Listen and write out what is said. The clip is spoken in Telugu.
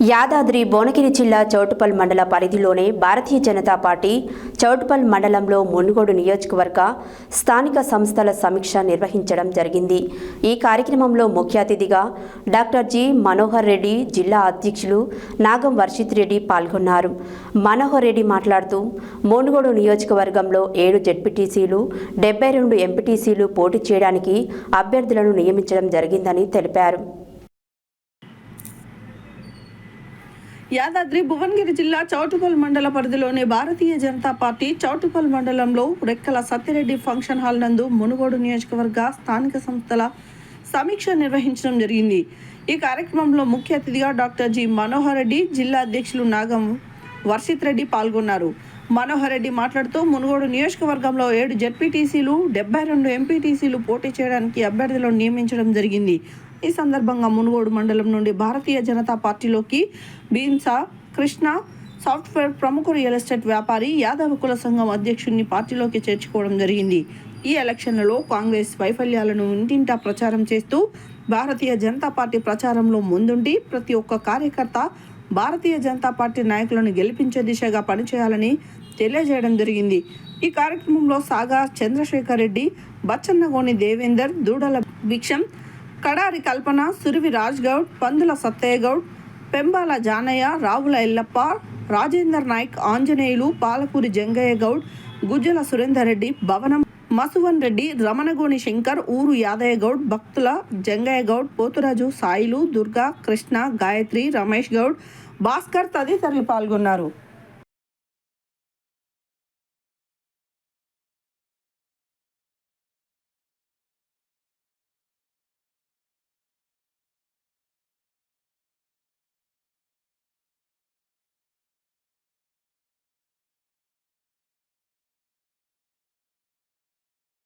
యాదాద్రి భువనగిరి జిల్లా చౌటుప్పల్ మండల పరిధిలోనే భారతీయ జనతా పార్టీ చౌటుప్పల్ మండలంలో మునుగోడు నియోజకవర్గ స్థానిక సంస్థల సమీక్ష నిర్వహించడం జరిగింది. ఈ కార్యక్రమంలో ముఖ్య అతిథిగా డాక్టర్ జి మనోహర్ రెడ్డి, జిల్లా అధ్యక్షులు నాగం వర్షిత్ రెడ్డి పాల్గొన్నారు. మనోహర్ రెడ్డి మాట్లాడుతూ మునుగోడు నియోజకవర్గంలో 7 జెడ్పీటీసీలు, 72 ఎంపీటీసీలు పోటీ చేయడానికి అభ్యర్థులను నియమించడం జరిగిందని తెలిపారు. యాదాద్రి భువనగిరి జిల్లా చౌటుప్పల్ మండల పరిధిలోని భారతీయ జనతా పార్టీ చౌటుప్పల్ మండలంలో రెక్కల సత్యరెడ్డి ఫంక్షన్ హాల్ నందు మునుగోడు నియోజకవర్గ స్థానిక సంస్థల సమీక్ష నిర్వహించడం జరిగింది. ఈ కార్యక్రమంలో ముఖ్య అతిథిగా డాక్టర్ జి మనోహర్ రెడ్డి, జిల్లా అధ్యక్షులు నాగం వర్షిత్ రెడ్డి పాల్గొన్నారు. మనోహర్ రెడ్డి మాట్లాడుతూ మునుగోడు నియోజకవర్గంలో 7 జెడ్పీటీసీలు, 72 ఎంపీటీసీలు పోటీ చేయడానికి అభ్యర్థులను నియమించడం జరిగింది. ఈ సందర్భంగా మునుగోడు మండలం నుండి భారతీయ జనతా పార్టీలోకి భీమ్సా కృష్ణ సాఫ్ట్వేర్ ప్రముఖ రియల్ ఎస్టేట్ వ్యాపారి, యాదవ కుల సంఘం అధ్యక్షుడిని పార్టీలోకి చేర్చుకోవడం జరిగింది. ఈ ఎలక్షన్లలో కాంగ్రెస్ వైఫల్యాలను ఇంటింటా ప్రచారం చేస్తూ భారతీయ జనతా పార్టీ ప్రచారంలో ముందుండి ప్రతి ఒక్క కార్యకర్త భారతీయ జనతా పార్టీ నాయకులను గెలిపించే దిశగా పనిచేయాలని తెలియజేయడం జరిగింది. ఈ కార్యక్రమంలో సాగా చంద్రశేఖర్ రెడ్డి, బచ్చన్నగోని దేవేందర్, దూడల భిక్షం, కడారి కల్పన, సురివి రాజ్ గౌడ్, పందుల సత్తయ్య గౌడ్, పెంబాల జానయ్య, రావుల ఎల్లప్ప, రాజేందర్ నాయక్, ఆంజనేయులు, పాలకూరి జంగయ్య గౌడ్, గుజ్జల సురేందర్ రెడ్డి, భవనం మసువన్ రెడ్డి, రమణగోని శంకర్, ఊరు యాదయ్య గౌడ్, భక్తుల జంగయ్య గౌడ్, పోతురాజు, సాయిలు, దుర్గా, కృష్ణ, గాయత్రి, రమేష్ గౌడ్, భాస్కర్ తదితరులు పాల్గొన్నారు.